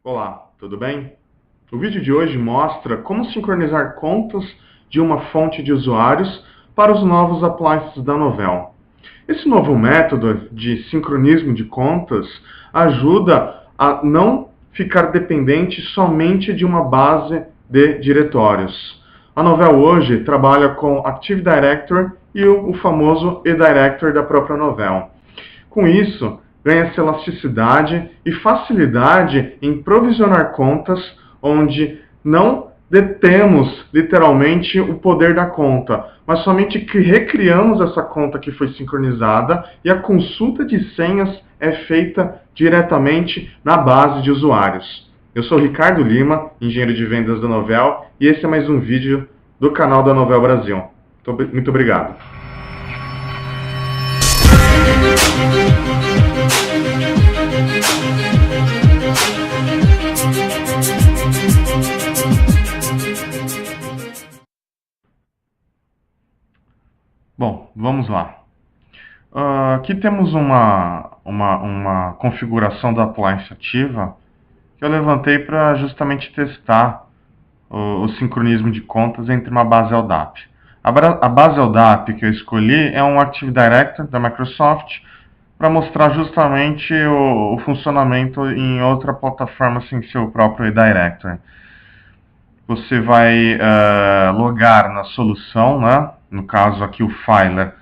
Olá, tudo bem? O vídeo de hoje mostra como sincronizar contas de uma fonte de usuários para os novos appliances da Novell. Esse novo método de sincronismo de contas ajuda a não ficar dependente somente de uma base de diretórios. A Novell hoje trabalha com Active Directory e o famoso eDirectory da própria Novell. Com isso, ganha-se elasticidade e facilidade em provisionar contas onde não detemos literalmente o poder da conta, mas somente que recriamos essa conta que foi sincronizada e a consulta de senhas é feita diretamente na base de usuários. Eu sou Ricardo Lima, engenheiro de vendas da Novell, e esse é mais um vídeo do canal da Novell Brasil. Muito obrigado. Bom, vamos lá. Aqui temos uma configuração da appliance ativa que eu levantei para justamente testar o sincronismo de contas entre uma base LDAP. A base LDAP que eu escolhi é um Active Directory da Microsoft para mostrar justamente o funcionamento em outra plataforma sem seu próprio eDirectory. Você vai logar na solução, né? No caso aqui o Filer,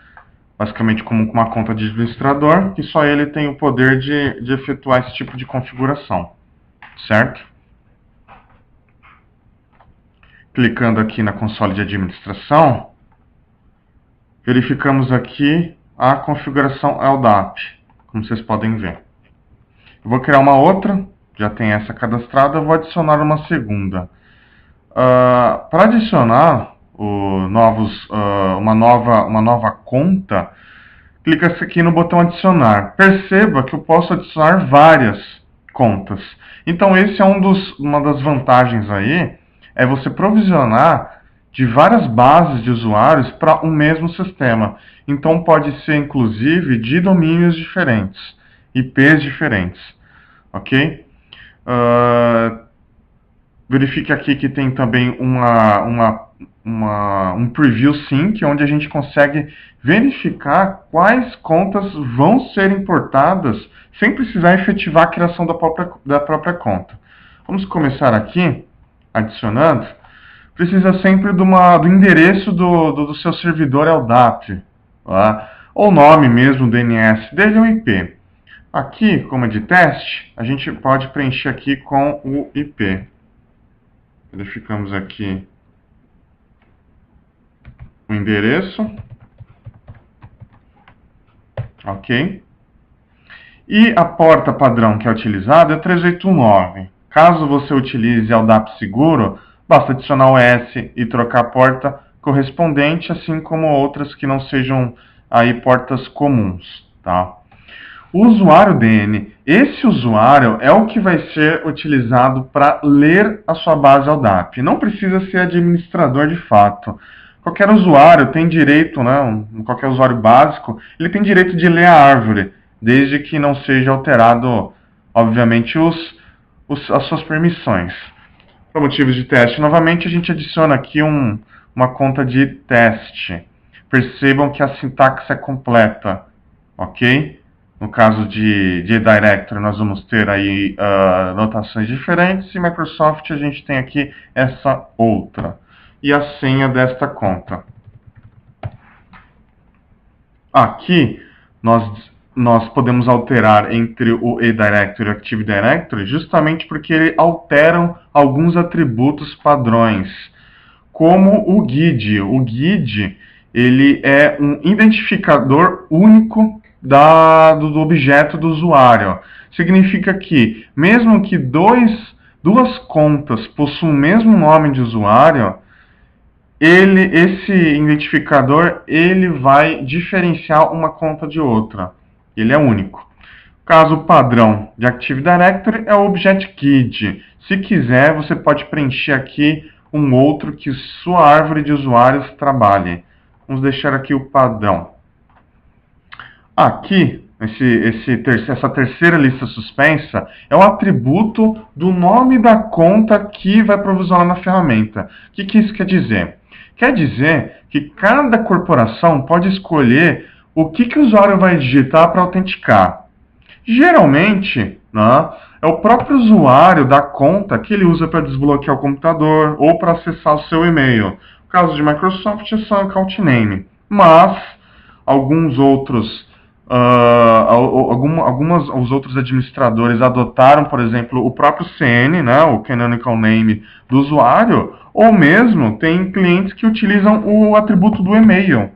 basicamente como uma conta de administrador, que só ele tem o poder de efetuar esse tipo de configuração, certo? Clicando aqui na console de administração, verificamos aqui a configuração LDAP, como vocês podem ver. Eu vou criar uma outra, já tem essa cadastrada, eu vou adicionar uma segunda. Para adicionar uma nova conta, clica aqui no botão adicionar. Perceba que eu posso adicionar várias contas. Então esse é uma das vantagens aí, é você provisionar de várias bases de usuários para um mesmo sistema. Então pode ser inclusive de domínios diferentes, IPs diferentes, ok? Verifique aqui que tem também um Preview Sync, onde a gente consegue verificar quais contas vão ser importadas sem precisar efetivar a criação da própria conta. Vamos começar aqui, adicionando. Precisa sempre do endereço do seu servidor LDAP, tá? Ou nome mesmo, DNS dele ou IP. Aqui, como é de teste, a gente pode preencher aqui com o IP. Verificamos aqui o endereço. Ok. E a porta padrão que é utilizada é 3819. Caso você utilize LDAP seguro, basta adicionar o S e trocar a porta correspondente, assim como outras que não sejam aí portas comuns, tá? O usuário DN, esse usuário é o que vai ser utilizado para ler a sua base LDAP. Não precisa ser administrador de fato. Qualquer usuário tem direito, né, qualquer usuário básico, ele tem direito de ler a árvore, desde que não seja alterado, obviamente, as suas permissões. Para motivos de teste, novamente, a gente adiciona aqui uma conta de teste. Percebam que a sintaxe é completa, ok? No caso de eDirectory, nós vamos ter aí notações diferentes, e Microsoft a gente tem aqui essa outra. E a senha desta conta. Aqui, nós podemos alterar entre o eDirectory e o Active Directory, justamente porque ele alteram alguns atributos padrões, como o GUID. O GUID, ele é um identificador único do objeto do usuário. Significa que, mesmo que duas contas possuam o mesmo nome de usuário, esse identificador ele vai diferenciar uma conta de outra. Ele é único. Caso padrão de Active Directory é o Object GUID. Se quiser, você pode preencher aqui um outro que sua árvore de usuários trabalhe. Vamos deixar aqui o padrão. Aqui essa terceira lista suspensa é o atributo do nome da conta que vai provisionar na ferramenta. O que isso quer dizer? Quer dizer que cada corporação pode escolher o que o usuário vai digitar para autenticar. Geralmente, né, é o próprio usuário da conta que ele usa para desbloquear o computador ou para acessar o seu e-mail. No caso de Microsoft, é só account name. Mas alguns outros os outros administradores adotaram, por exemplo, o próprio CN, né, o Canonical Name do usuário, ou mesmo tem clientes que utilizam o atributo do e-mail,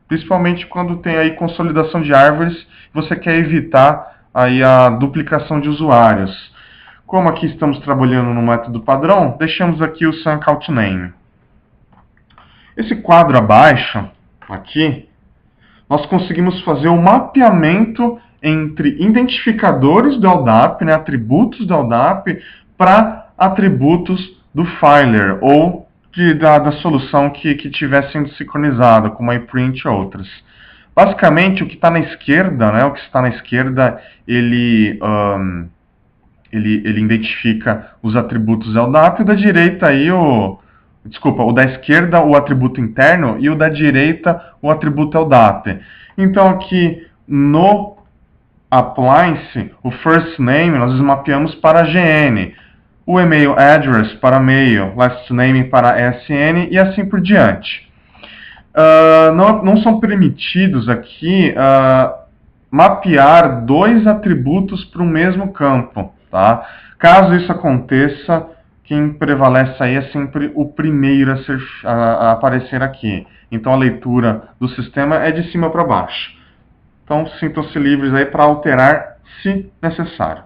principalmente quando tem aí consolidação de árvores, você quer evitar aí a duplicação de usuários. Como aqui estamos trabalhando no método padrão, deixamos aqui o SunAccountName. Esse quadro abaixo, aqui, nós conseguimos fazer um mapeamento entre identificadores do LDAP, né, atributos do LDAP, para atributos do filer, ou da solução que estiver sendo sincronizada, como a iPrint e outras. Basicamente, o que está na esquerda, né, ele identifica os atributos LDAP, e da direita aí o da esquerda o atributo interno e o da direita o atributo LDAP. Então aqui no appliance, o first name nós mapeamos para GN, o email address para mail, last name para SN e assim por diante. Não são permitidos aqui mapear dois atributos para o mesmo campo, tá? Caso isso aconteça, quem prevalece aí é sempre o primeiro a aparecer aqui. Então a leitura do sistema é de cima para baixo. Então sintam-se livres aí para alterar se necessário.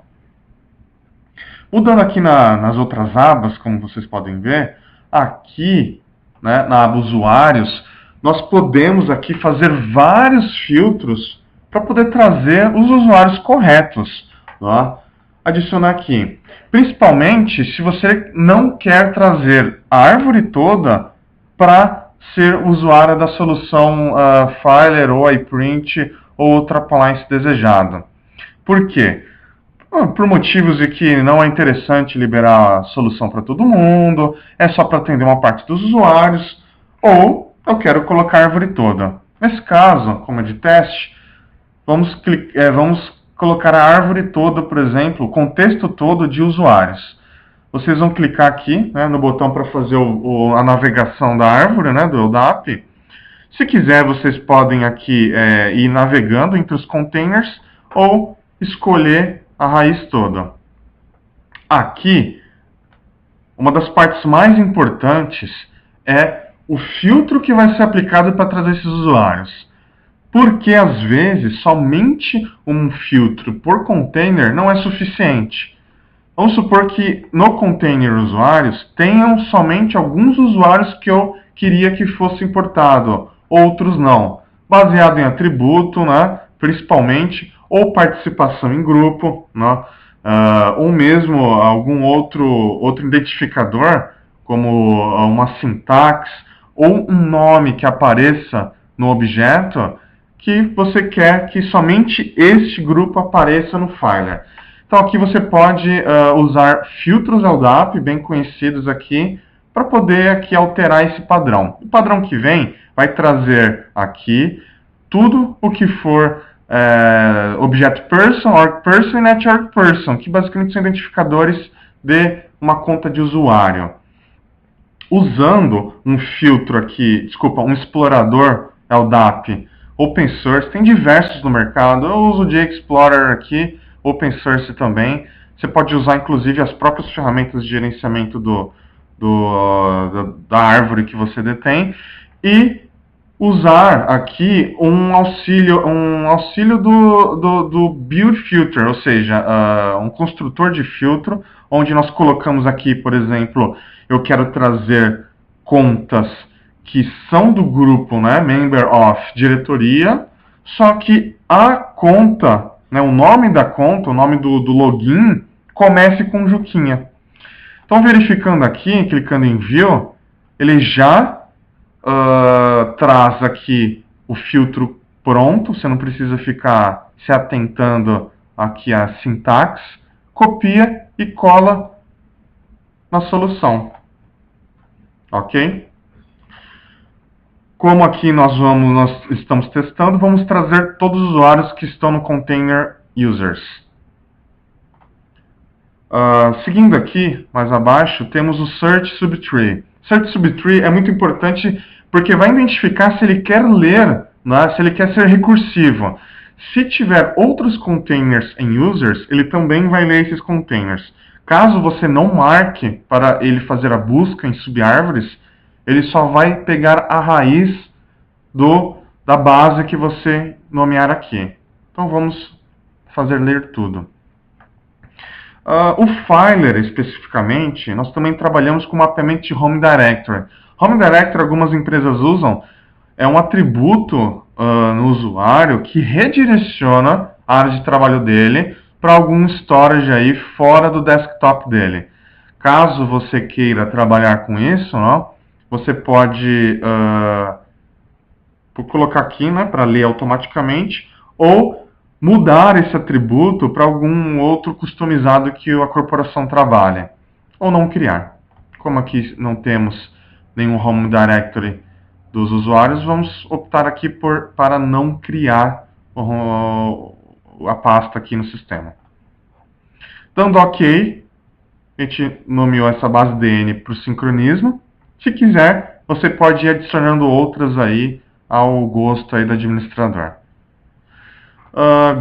Mudando aqui nas outras abas, como vocês podem ver, aqui, né, na aba usuários, nós podemos aqui fazer vários filtros para poder trazer os usuários corretos. Tá? Adicionar aqui. Principalmente se você não quer trazer a árvore toda para ser usuário da solução Filer ou iPrint ou outra appliance desejada. Por quê? Por motivos de que não é interessante liberar a solução para todo mundo, é só para atender uma parte dos usuários, ou eu quero colocar a árvore toda. Nesse caso, como é de teste, vamos colocar a árvore toda, por exemplo, o contexto todo de usuários. Vocês vão clicar aqui, né, no botão para fazer a navegação da árvore, né, do LDAP. Se quiser, vocês podem aqui ir navegando entre os containers ou escolher a raiz toda. Aqui, uma das partes mais importantes é o filtro que vai ser aplicado para trazer esses usuários. Porque, às vezes, somente um filtro por container não é suficiente. Vamos supor que no container usuários tenham somente alguns usuários que eu queria que fosse importado, outros não. Baseado em atributo, né, principalmente, ou participação em grupo, né, ou mesmo algum outro identificador, como uma sintaxe, ou um nome que apareça no objeto, que você quer que somente este grupo apareça no Filer. Então aqui você pode usar filtros LDAP, bem conhecidos aqui, para poder aqui alterar esse padrão. O padrão que vem vai trazer aqui tudo o que for objeto person, org person e network person, que basicamente são identificadores de uma conta de usuário. Usando um filtro aqui, um explorador LDAP open source, tem diversos no mercado, eu uso o JExplorer aqui, open source também. Você pode usar inclusive as próprias ferramentas de gerenciamento da árvore que você detém e usar aqui um auxílio do build filter, ou seja, um construtor de filtro, onde nós colocamos aqui, por exemplo, eu quero trazer contas que são do grupo, né, member of diretoria, só que a conta, né, o nome da conta, o nome do login, comece com Juquinha. Então, verificando aqui, clicando em View, ele já traz aqui o filtro pronto, você não precisa ficar se atentando aqui à sintaxe, copia e cola na solução, ok? Como aqui nós estamos testando, vamos trazer todos os usuários que estão no container users. Seguindo aqui, mais abaixo, temos o Search Subtree. Search Subtree é muito importante porque vai identificar se ele quer ler, né, se ele quer ser recursivo. Se tiver outros containers em users, ele também vai ler esses containers. Caso você não marque para ele fazer a busca em subárvores, ele só vai pegar a raiz da base que você nomear aqui. Então vamos fazer ler tudo. O Filer, especificamente, nós também trabalhamos com mapeamento de Home Directory. Home Directory, algumas empresas usam, é um atributo no usuário que redireciona a área de trabalho dele para algum storage aí fora do desktop dele. Caso você queira trabalhar com isso, não, você pode colocar aqui, né, para ler automaticamente, ou mudar esse atributo para algum outro customizado que a corporação trabalha, ou não criar. Como aqui não temos nenhum Home Directory dos usuários, vamos optar aqui para não criar a pasta aqui no sistema. Dando OK, a gente nomeou essa base DN para o sincronismo. Se quiser, você pode ir adicionando outras aí ao gosto aí do administrador.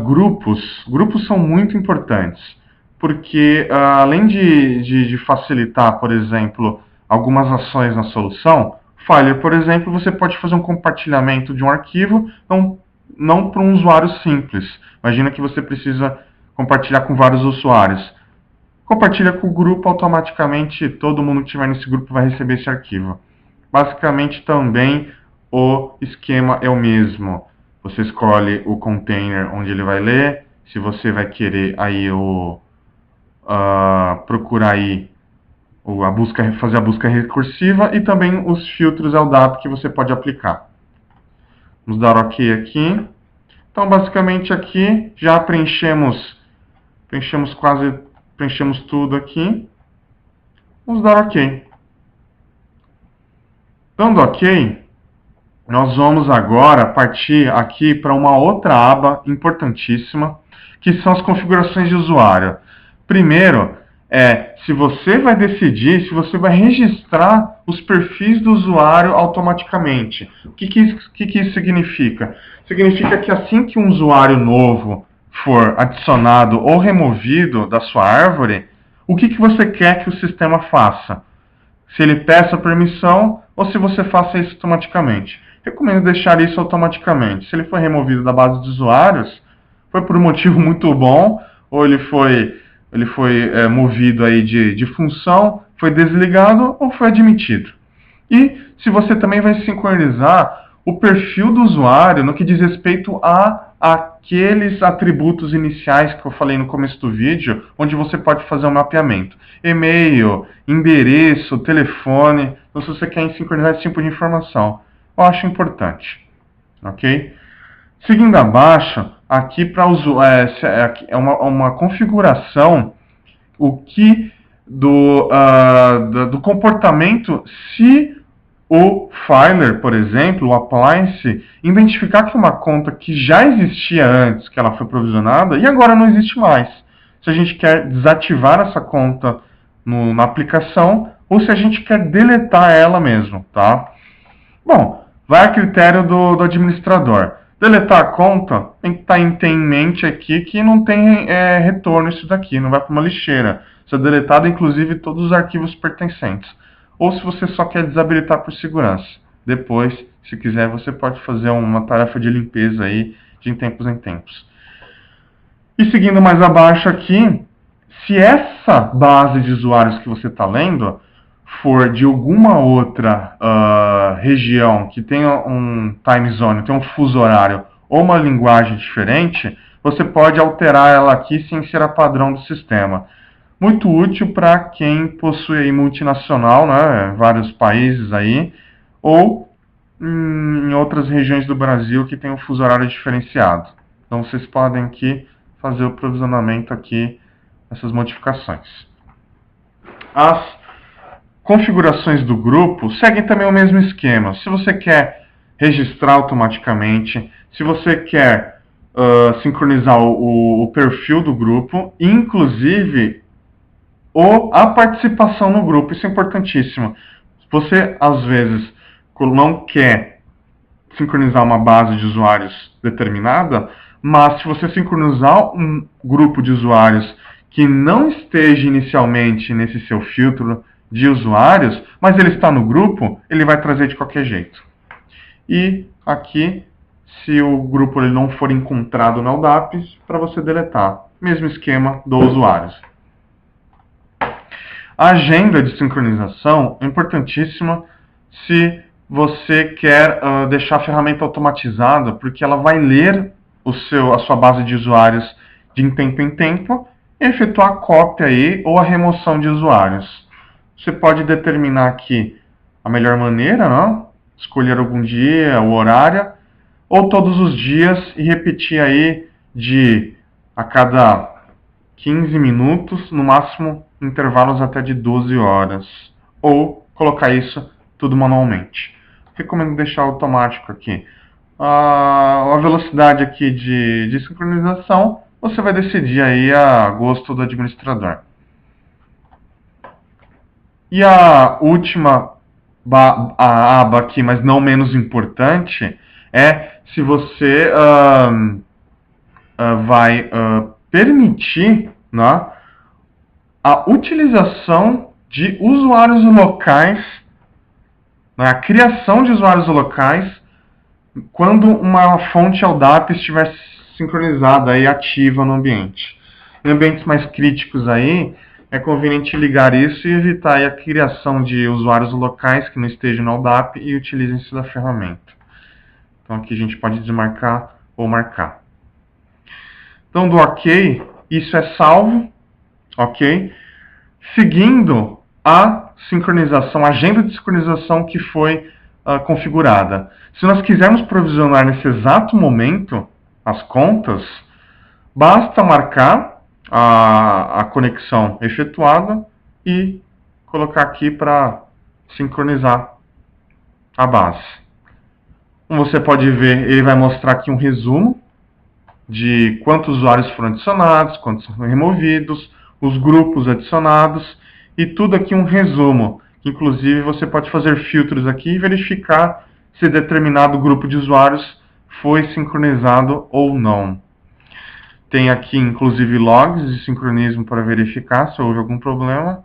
Grupos são muito importantes, porque além de facilitar, por exemplo, algumas ações na solução, Filer, por exemplo, você pode fazer um compartilhamento de um arquivo, não para um usuário simples. Imagina que você precisa compartilhar com vários usuários. Compartilha com o grupo, automaticamente todo mundo que estiver nesse grupo vai receber esse arquivo. Basicamente também o esquema é o mesmo. Você escolhe o container onde ele vai ler, se você vai querer aí procurar aí fazer a busca recursiva e também os filtros LDAP que você pode aplicar. Vamos dar OK aqui. Então, basicamente aqui já preenchemos tudo aqui. Vamos dar OK. Dando OK, nós vamos agora partir aqui para uma outra aba importantíssima, que são as configurações de usuário. Primeiro, se você vai decidir, se você vai registrar os perfis do usuário automaticamente. O que isso significa? Significa que assim que um usuário novo for adicionado ou removido da sua árvore, o que você quer que o sistema faça? Se ele peça permissão ou se você faça isso automaticamente. Recomendo deixar isso automaticamente. Se ele foi removido da base de usuários, foi por um motivo muito bom, ou ele foi movido aí de função, foi desligado ou foi admitido. E se você também vai sincronizar o perfil do usuário no que diz respeito a aqueles atributos iniciais que eu falei no começo do vídeo, onde você pode fazer um mapeamento. E-mail, endereço, telefone, então se você quer sincronizar esse tipo de informação. Eu acho importante. Ok? Seguindo abaixo, aqui para é uma configuração do comportamento se o Filer, por exemplo, o Appliance, identificar que uma conta que já existia antes, que ela foi provisionada, e agora não existe mais. Se a gente quer desativar essa conta na aplicação, ou se a gente quer deletar ela mesmo, tá? Bom, vai a critério do administrador. Deletar a conta, tem que ter em mente aqui que não tem retorno isso daqui, não vai para uma lixeira. Isso é deletado, inclusive, todos os arquivos pertencentes. Ou se você só quer desabilitar por segurança. Depois, se quiser, você pode fazer uma tarefa de limpeza aí de tempos em tempos. E seguindo mais abaixo aqui, se essa base de usuários que você está lendo for de alguma outra região que tenha um time zone, tem um fuso horário ou uma linguagem diferente, você pode alterar ela aqui sem ser a padrão do sistema. Muito útil para quem possui aí multinacional, né, vários países aí, ou em outras regiões do Brasil que tem um fuso horário diferenciado. Então vocês podem aqui fazer o provisionamento aqui, essas modificações. As configurações do grupo seguem também o mesmo esquema. Se você quer registrar automaticamente, se você quer sincronizar o perfil do grupo, inclusive a participação no grupo, isso é importantíssimo. Você, às vezes, não quer sincronizar uma base de usuários determinada, mas se você sincronizar um grupo de usuários que não esteja inicialmente nesse seu filtro de usuários, mas ele está no grupo, ele vai trazer de qualquer jeito. E aqui, se o grupo ele não for encontrado na LDAP, para você deletar. Mesmo esquema do usuário. A agenda de sincronização é importantíssima se você quer deixar a ferramenta automatizada, porque ela vai ler a sua base de usuários de tempo em tempo e efetuar a cópia aí, ou a remoção de usuários. Você pode determinar aqui a melhor maneira, né? Escolher algum dia, o horário, ou todos os dias e repetir aí a cada 15 minutos, no máximo intervalos até de 12 horas. Ou colocar isso tudo manualmente. Recomendo deixar automático aqui. A velocidade aqui de sincronização, você vai decidir aí a gosto do administrador. E a última aba aqui, mas não menos importante, é se você vai permitir, né, a utilização de usuários locais, né, a criação de usuários locais, quando uma fonte LDAP estiver sincronizada e ativa no ambiente. Em ambientes mais críticos aí, é conveniente ligar isso e evitar aí a criação de usuários locais que não estejam no LDAP e utilizem-se da ferramenta. Então aqui a gente pode desmarcar ou marcar. Então do OK, isso é salvo, ok? Seguindo a sincronização, a agenda de sincronização que foi configurada. Se nós quisermos provisionar nesse exato momento as contas, basta marcar a conexão efetuada e colocar aqui para sincronizar a base. Como você pode ver, ele vai mostrar aqui um resumo de quantos usuários foram adicionados, quantos foram removidos, os grupos adicionados e tudo aqui um resumo. Inclusive você pode fazer filtros aqui e verificar se determinado grupo de usuários foi sincronizado ou não. Tem aqui inclusive logs de sincronismo para verificar se houve algum problema.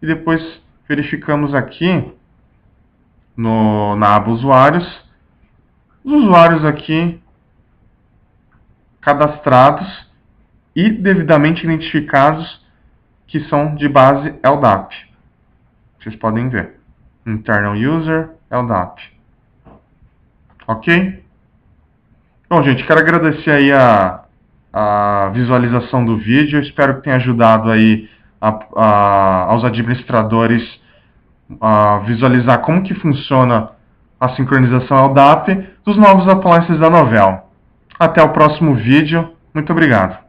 E depois verificamos aqui na aba usuários, os usuários aqui cadastrados e devidamente identificados que são de base LDAP. Vocês podem ver. Internal User, LDAP. Ok? Bom, gente, quero agradecer aí a visualização do vídeo. Espero que tenha ajudado aí aos administradores a visualizar como que funciona a sincronização LDAP dos novos appliances da Novell. Até o próximo vídeo. Muito obrigado.